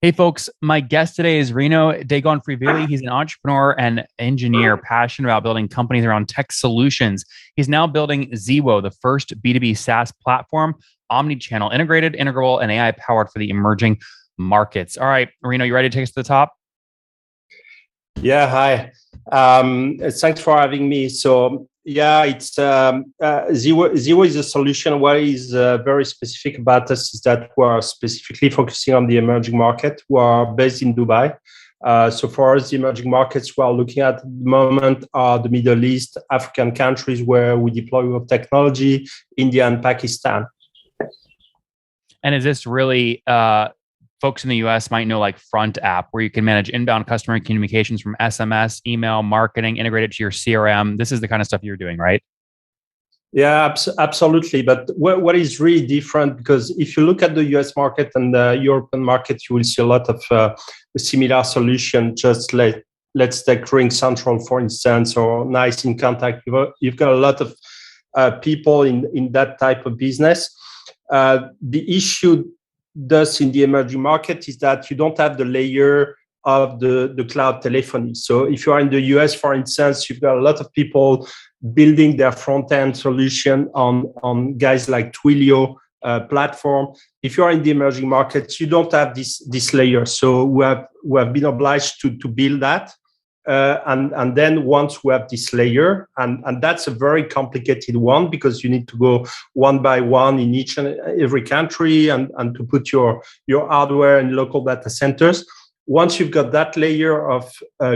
Hey folks, my guest today is Renaud Dagon-Frivilli. He's an entrepreneur and engineer passionate about building companies around tech solutions. He's now building Zewo, the first B2B SaaS platform, omni-channel integrated, integrable, and AI powered for the emerging markets. All right, Renaud, you ready to take us to the top? Yeah, hi. Thanks for having me. It's Zero is a solution. What is very specific about us is that we're specifically focusing on the emerging market. We are based in Dubai. So for us, the emerging markets we are looking at the moment are the Middle East, African countries where we deploy our technology, India and Pakistan. And is this really folks in the US might know like Front App, where you can manage inbound customer communications from SMS, email, marketing, integrate it to your CRM. This is the kind of stuff you're doing, right? Yeah, absolutely. But what is really different, because if you look at the US market and the European market, you will see a lot of similar solution. Let's take Ring Central, for instance, or Nice in Contact. You've got a lot of people in that type of business. The issue thus in the emerging market is that you don't have the layer of the cloud telephony. So if you are in the US, for instance, you've got a lot of people building their front-end solution on guys like Twilio platform. If you are in the emerging markets, you don't have this layer. So we have been obliged to build that. And then once we have this layer, and that's a very complicated one, because you need to go one by one in each and every country and to put your hardware in local data centers. Once you've got that layer of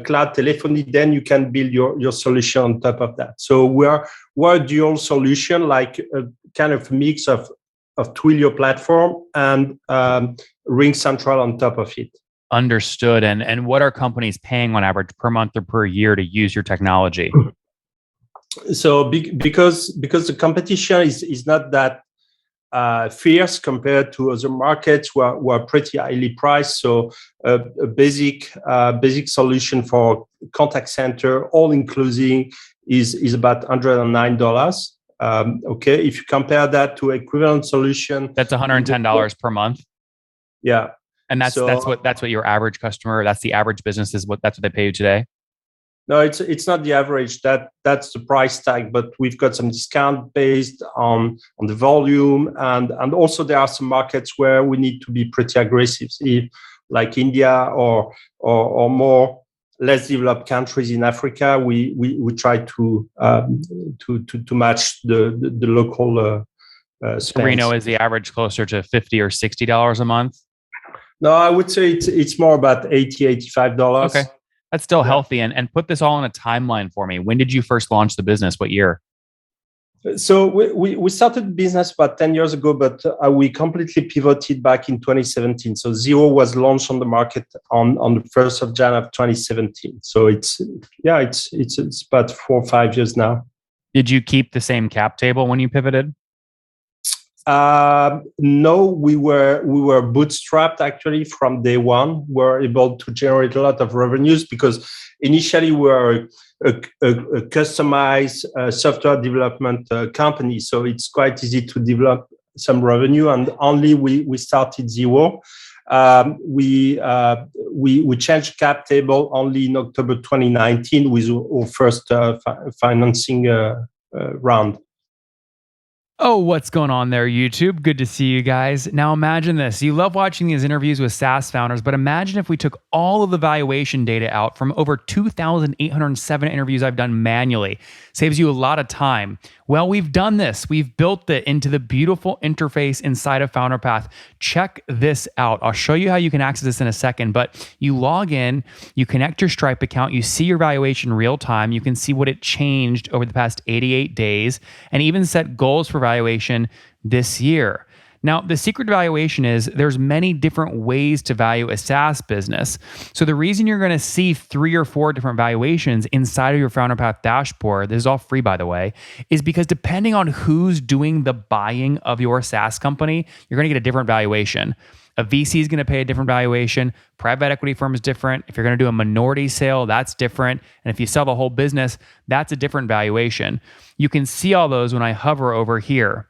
cloud telephony, then you can build your solution on top of that. So we're a dual solution, like a kind of mix of Twilio platform and Ring Central on top of it. Understood. And what are companies paying on average per month or per year to use your technology? So because the competition is not that fierce compared to other markets, we're pretty highly priced. So a basic solution for contact center, all including, is about $109. Okay, if you compare that to equivalent solution, that's $110 per month. Yeah. And that's what your average customer, that's the average business that's what they pay you today? No, it's not the average. That's the price tag, but we've got some discount based on the volume, and also there are some markets where we need to be pretty aggressive, like India or more less developed countries in Africa. We try to match the local spends. Renaud, is the average closer to $50 or $60 a month? No, I would say it's more about $80, $85. Okay. That's still healthy. And put this all in a timeline for me. When did you first launch the business? What year? So we started business about 10 years ago, but we completely pivoted back in 2017. So Zewo was launched on the market on the 1st of January of 2017. So it's about 4 or 5 years now. Did you keep the same cap table when you pivoted? No, we were bootstrapped actually from day one. We were able to generate a lot of revenues because initially we were a customized software development company. So it's quite easy to develop some revenue. And only we started Zewo. We changed cap table only in October 2019 with our first financing round. Oh, what's going on there, YouTube? Good to see you guys. Now imagine this. You love watching these interviews with SaaS founders, but imagine if we took all of the valuation data out from over 2,807 interviews I've done manually. Saves you a lot of time. Well, we've done this. We've built it into the beautiful interface inside of FounderPath. Check this out. I'll show you how you can access this in a second, but you log in, you connect your Stripe account, you see your valuation real time, you can see what it changed over the past 88 days, and even set goals for valuation this year. Now, the secret to valuation is there's many different ways to value a SaaS business. So the reason you're going to see 3 or 4 different valuations inside of your FounderPath dashboard, this is all free by the way, is because depending on who's doing the buying of your SaaS company, you're going to get a different valuation. A VC is going to pay a different valuation. Private equity firm is different. If you're going to do a minority sale, that's different. And if you sell the whole business, that's a different valuation. You can see all those when I hover over here.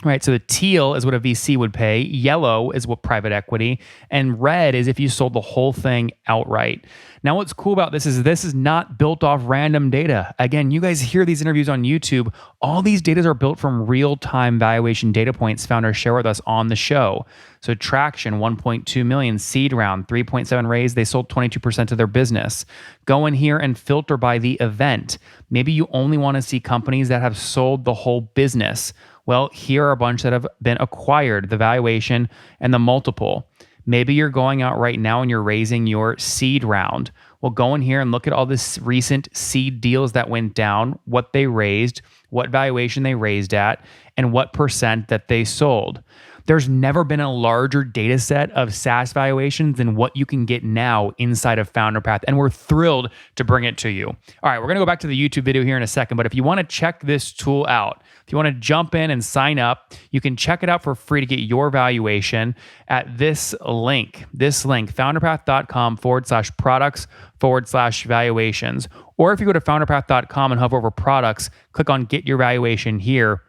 Right. So the teal is what a VC would pay. Yellow is what private equity. And red is if you sold the whole thing outright. Now, what's cool about this is not built off random data. Again, you guys hear these interviews on YouTube. All these data are built from real-time valuation data points founders share with us on the show. So traction, 1.2 million, seed round, 3.7 raise. They sold 22% of their business. Go in here and filter by the event. Maybe you only want to see companies that have sold the whole business. Well, here are a bunch that have been acquired, the valuation and the multiple. Maybe you're going out right now and you're raising your seed round. Well, go in here and look at all this recent seed deals that went down, what they raised, what valuation they raised at, and what percent that they sold. There's never been a larger data set of SaaS valuations than what you can get now inside of FounderPath, and we're thrilled to bring it to you. All right, we're going to go back to the YouTube video here in a second, but if you want to check this tool out, if you want to jump in and sign up, you can check it out for free to get your valuation at this link, founderpath.com/products/valuations. Or if you go to founderpath.com and hover over products, click on get your valuation here,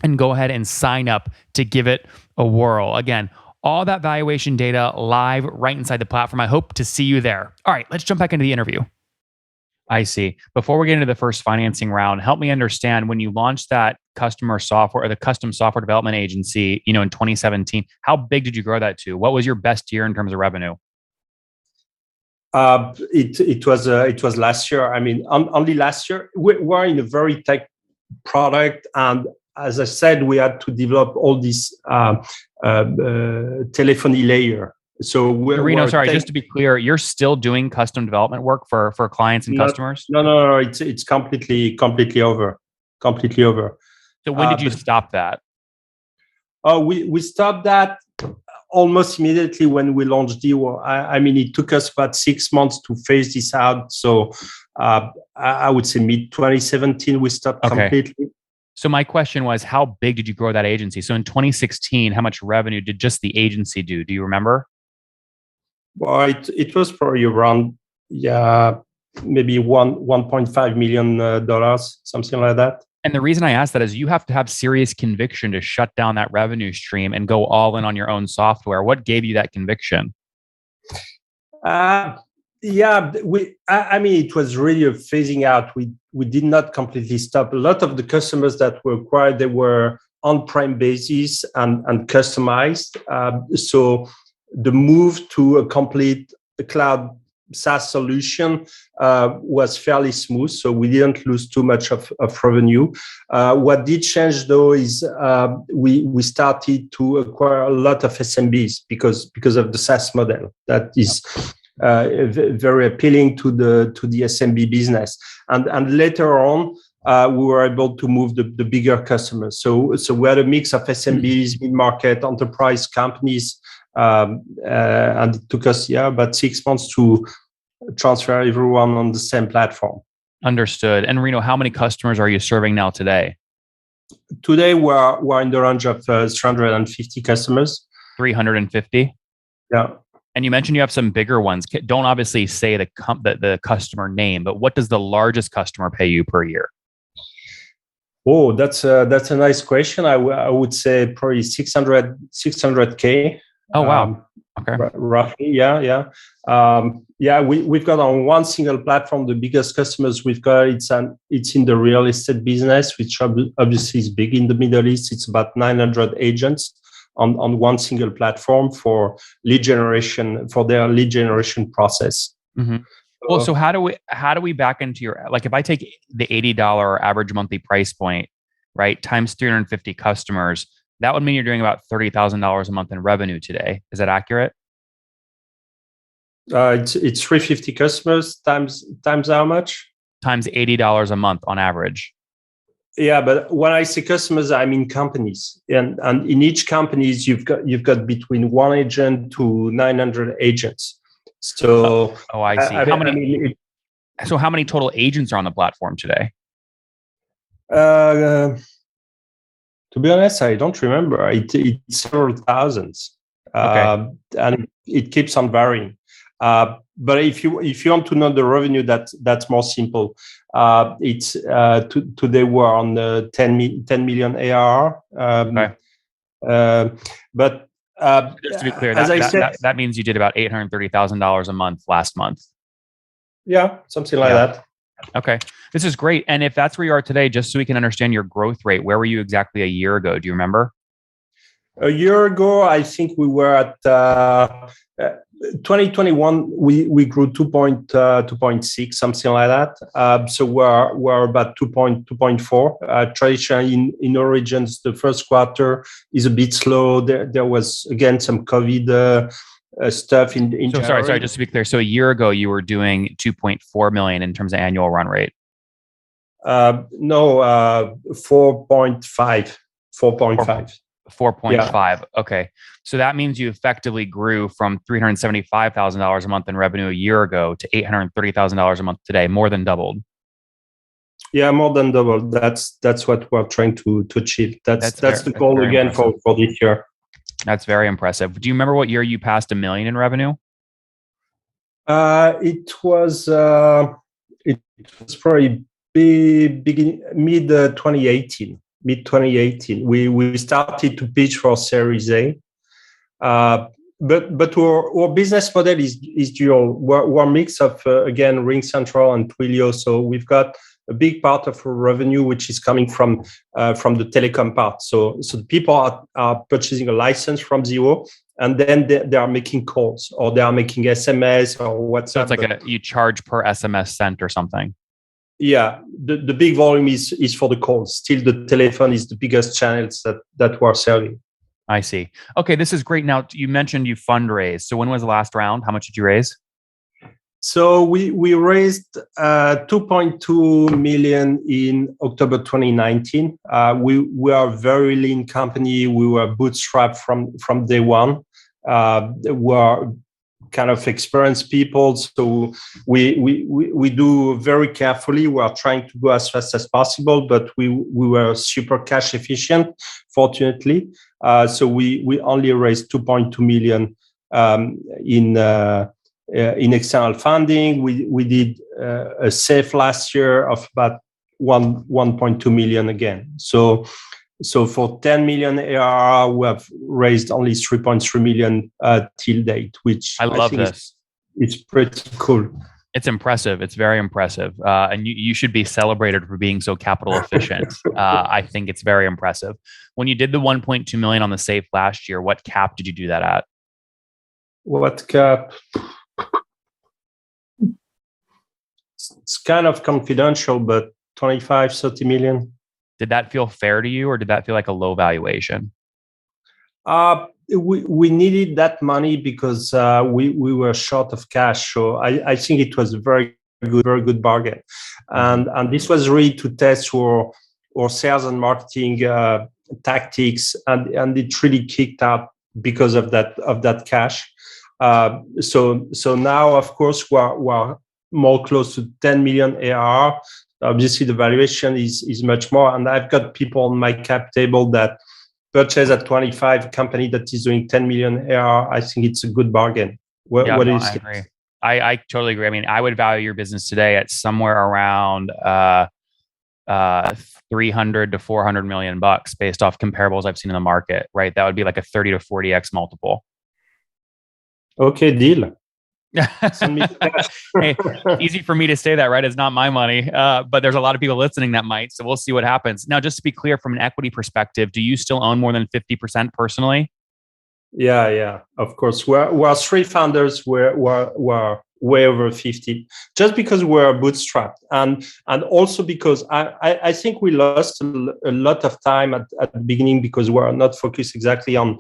and go ahead and sign up to give it a whirl. Again, all that valuation data live right inside the platform. I hope to see you there. All right, let's jump back into the interview. I see. Before we get into the first financing round, help me understand when you launched that customer software or the custom software development agency, in 2017, how big did you grow that to? What was your best year in terms of revenue? It was last year. I mean, only last year. We're in a very tech product, and as I said, we had to develop all this telephony layer. So Renaud, sorry, just to be clear, you're still doing custom development work for clients and customers? No. It's completely over. Completely over. So when did you stop that? We stopped that almost immediately when we launched Dewo. I mean, it took us about 6 months to phase this out. So I would say mid 2017 we stopped completely. So my question was, how big did you grow that agency? So in 2016, how much revenue did just the agency do? Do you remember? Well, it was probably around, maybe $1.5 million, something like that. And the reason I ask that is you have to have serious conviction to shut down that revenue stream and go all in on your own software. What gave you that conviction? I mean, it was really a phasing out. We did not completely stop. A lot of the customers that were acquired, they were on-prem basis and customized. So the move to a complete cloud SaaS solution was fairly smooth. So we didn't lose too much of revenue. What did change though is we started to acquire a lot of SMBs because of the SaaS model that is very appealing to the SMB business. And later on, we were able to move the bigger customers. So we had a mix of SMBs, mid-market, enterprise companies, and it took us about 6 months to transfer everyone on the same platform. Understood. And Renaud, how many customers are you serving now today? Today, we're in the range of 350 customers. 350? Yeah. And you mentioned you have some bigger ones. Don't obviously say the customer name, but what does the largest customer pay you per year? Oh, that's a nice question. I would say probably 600K. Oh, wow. Okay. Roughly, yeah. We've got on one single platform, the biggest customers we've got, it's in the real estate business, which obviously is big in the Middle East. It's about 900 agents on one single platform for their lead generation process. Mm-hmm. Well, so how do we back into your, like if I take the $80 average monthly price point, right, times 350 customers, that would mean you're doing about $30,000 a month in revenue today. Is that accurate? It's 350 customers times how much? Times $80 a month on average. Yeah, but when I say customers, I mean companies, and in each companies you've got between 1 agent to 900 agents. So I see. So how many total agents are on the platform today? To be honest, I don't remember. It's several thousands, and it keeps on varying. But if you want to know the revenue, that's more simple. It's today we're on the 10 million ARR. But Just to be clear, as I said, that means you did about $830,000 a month last month. yeah, something like that. Okay. This is great. And if that's where you are today, just so we can understand your growth rate, where were you exactly a year ago? Do you remember? A year ago, I think we were at 2021. We grew 2.6, something like that. So we're about 2.4. Traditionally in origins, the first quarter is a bit slow. There was again some COVID stuff in So January. sorry, just to be clear. So a year ago, you were doing 2.4 million in terms of annual run rate. No, 4.5. 4.5. 4.5. Yeah. Okay. So that means you effectively grew from $375,000 a month in revenue a year ago to $830,000 a month today, more than doubled. Yeah, more than doubled. That's what we're trying to achieve. That's the goal again for this year. That's very impressive. Do you remember what year you passed $1 million in revenue? It was probably beginning mid 2018. Mid 2018, we started to pitch for Series A. But our business model is dual. We're a mix of again RingCentral and Twilio. So we've got a big part of our revenue which is coming from the telecom part. So the people are purchasing a license from Zero, and then they are making calls or they are making SMS or WhatsApp. So it's like you charge per SMS sent or something. Yeah, the big volume is for the calls. Still, the telephone is the biggest channels that we're selling. I see. Okay, this is great. Now, you mentioned you fundraised. So when was the last round? How much did you raise? So we raised 2.2 million in October 2019. We are a very lean company. We were bootstrapped from day one. We're kind of experienced people, so we do very carefully. We are trying to go as fast as possible, but we were super cash efficient, fortunately. So we only raised 2.2 million in external funding. We did a SAFE last year of about 1.2 million again. So for 10 million ARR, we have raised only 3.3 million till date, which I love this. It's pretty cool. It's impressive. It's very impressive. And you should be celebrated for being so capital efficient. I think it's very impressive. When you did the 1.2 million on the SAFE last year, what cap did you do that at? What cap? It's kind of confidential, but 25, 30 million. Did that feel fair to you, or did that feel like a low valuation? We needed that money because we were short of cash. So I think it was a very good bargain. And this was really to test our sales and marketing tactics, and it really kicked out because of that cash. So now, of course, we're more close to 10 million ARR. Obviously, the valuation is much more. And I've got people on my cap table that purchase at 25, company that is doing 10 million ARR. I think it's a good bargain. What do you think? I agree. I totally agree. I mean, I would value your business today at somewhere around 300 to 400 million bucks based off comparables I've seen in the market, right? That would be like a 30 to 40x multiple. Okay, deal. Hey, easy for me to say that, right? It's not my money, but there's a lot of people listening that might. So we'll see what happens. Now, just to be clear, from an equity perspective, do you still own more than 50% personally? Yeah, of course. We're three founders. We're way over 50, just because we're bootstrapped, and also because I think we lost a lot of time at the beginning because we're not focused exactly on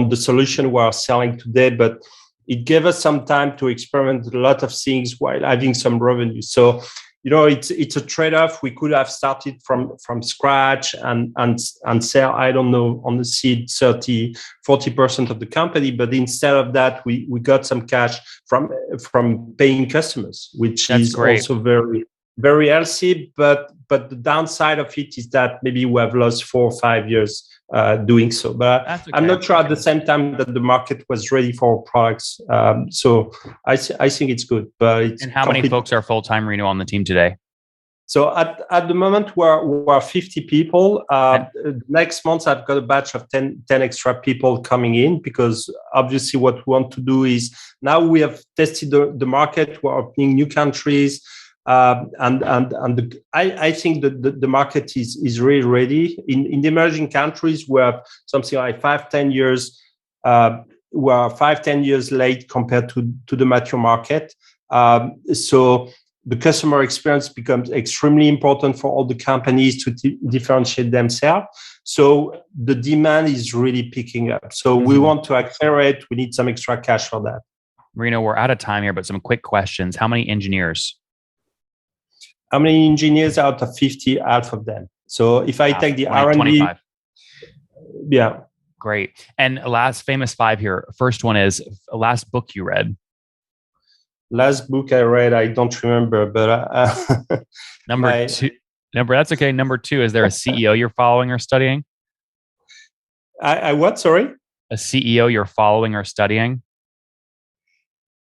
the solution we're selling today, but it gave us some time to experiment a lot of things while having some revenue. So, it's a trade-off. We could have started from scratch and sell, I don't know, on the seed 30-40% of the company, but instead of that, we got some cash from paying customers, which is also very, very healthy. But the downside of it is that maybe we have lost 4 or 5 years doing so. But I'm not sure at the same time that the market was ready for products. So I think it's good. But and how many folks are full-time Renaud on the team today? So at the moment we're 50 people. Next month I've got a batch of 10 extra people coming in, because obviously what we want to do is, now we have tested the market, we're opening new countries, I think that the market is really ready. In the emerging countries, we have something like 5-10 years. We are 5-10 years late compared to the mature market. So the customer experience becomes extremely important for all the companies to differentiate themselves. So the demand is really picking up. So we want to accelerate. We need some extra cash for that. Renaud, we're out of time here, but some quick questions. How many engineers? How many engineers out of 50? Half of them. So if I take the R&D, 25. Yeah. Great. And last famous 5 here. First one is last book you read. Last book I read, I don't remember, but two. That's okay. Number 2, is there a CEO you're following or studying? I what? Sorry. A CEO you're following or studying?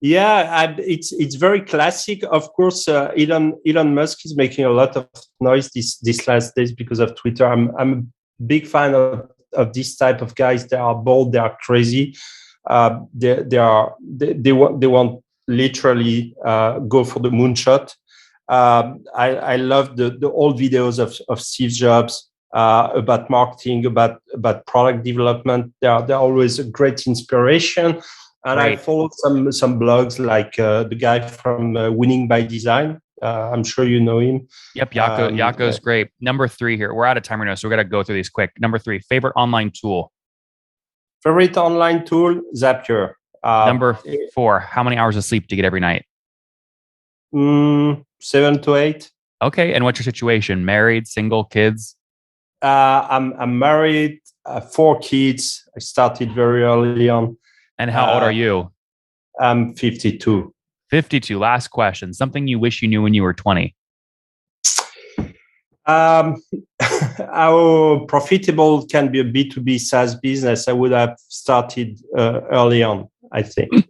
Yeah, it's very classic. Of course, Elon Musk is making a lot of noise these last days because of Twitter. I'm a big fan of this type of guys. They are bold. They are crazy. They want literally go for the moonshot. I love the old videos of Steve Jobs about marketing, about product development. They're always a great inspiration. And I follow some blogs like the guy from Winning by Design. I'm sure you know him. Yep, Jaco's great. Number 3 here. We're out of time right now, so we got to go through these quick. Number 3, favorite online tool. Favorite online tool, Zapier. Number 4, how many hours of sleep do you get every night? 7 to 8. Okay, and what's your situation? Married, single, kids? I'm married, 4 kids. I started very early on. And how old are you? I'm 52. 52. Last question. Something you wish you knew when you were 20. How profitable can be a B2B SaaS business? I would have started early on, I think.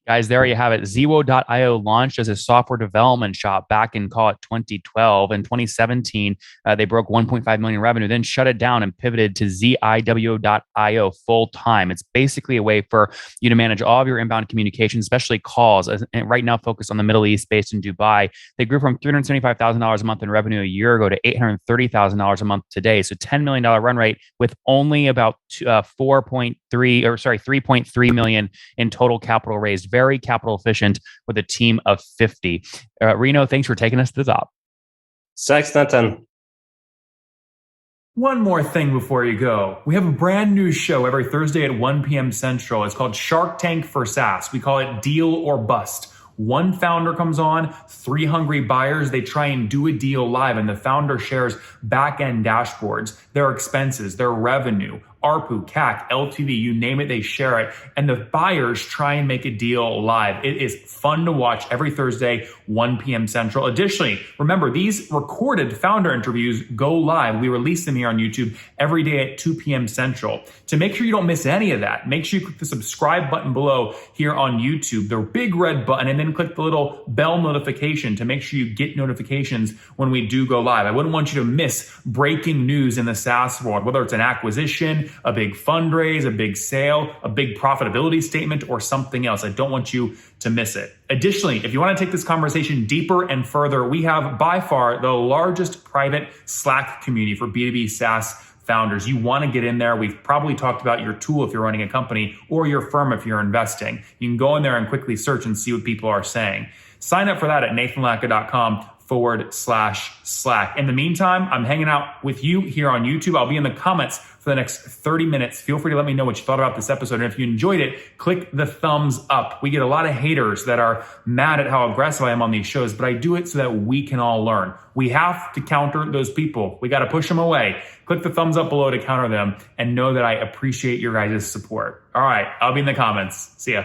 Guys, there you have it. Zewo.io launched as a software development shop back in, call it 2012. In 2017, they broke 1.5 million revenue, then shut it down and pivoted to Ziwo.io full time. It's basically a way for you to manage all of your inbound communications, especially calls, and right now focused on the Middle East, based in Dubai. They grew from $375,000 a month in revenue a year ago to $830,000 a month today. So $10 million run rate with only about 3.3 million in total capital raised. Very capital efficient with a team of 50. Renaud, thanks for taking us to the top. Thanks, Nathan. One more thing before you go. We have a brand new show every Thursday at 1 p.m. Central. It's called Shark Tank for SaaS. We call it Deal or Bust. One founder comes on, 3 hungry buyers. They try and do a deal live, and the founder shares back-end dashboards, their expenses, their revenue, ARPU, CAC, LTV, you name it, they share it. And the buyers try and make a deal live. It is fun to watch every Thursday, 1 p.m. Central. Additionally, remember, these recorded founder interviews go live. We release them here on YouTube every day at 2 p.m. Central. To make sure you don't miss any of that, make sure you click the subscribe button below here on YouTube, the big red button, and then click the little bell notification to make sure you get notifications when we do go live. I wouldn't want you to miss breaking news in the SaaS world, whether it's an acquisition, a big fundraise, a big sale, a big profitability statement, or something else. I don't want you to miss it. Additionally, if you want to take this conversation deeper and further, we have by far the largest private Slack community for B2B SaaS founders. You want to get in there. We've probably talked about your tool if you're running a company, or your firm if you're investing. You can go in there and quickly search and see what people are saying. Sign up for that at nathanlatka.com/Slack. In the meantime, I'm hanging out with you here on YouTube. I'll be in the comments for the next 30 minutes. Feel free to let me know what you thought about this episode. And if you enjoyed it, click the thumbs up. We get a lot of haters that are mad at how aggressive I am on these shows, but I do it so that we can all learn. We have to counter those people. We got to push them away. Click the thumbs up below to counter them, and know that I appreciate your guys' support. All right, I'll be in the comments. See ya.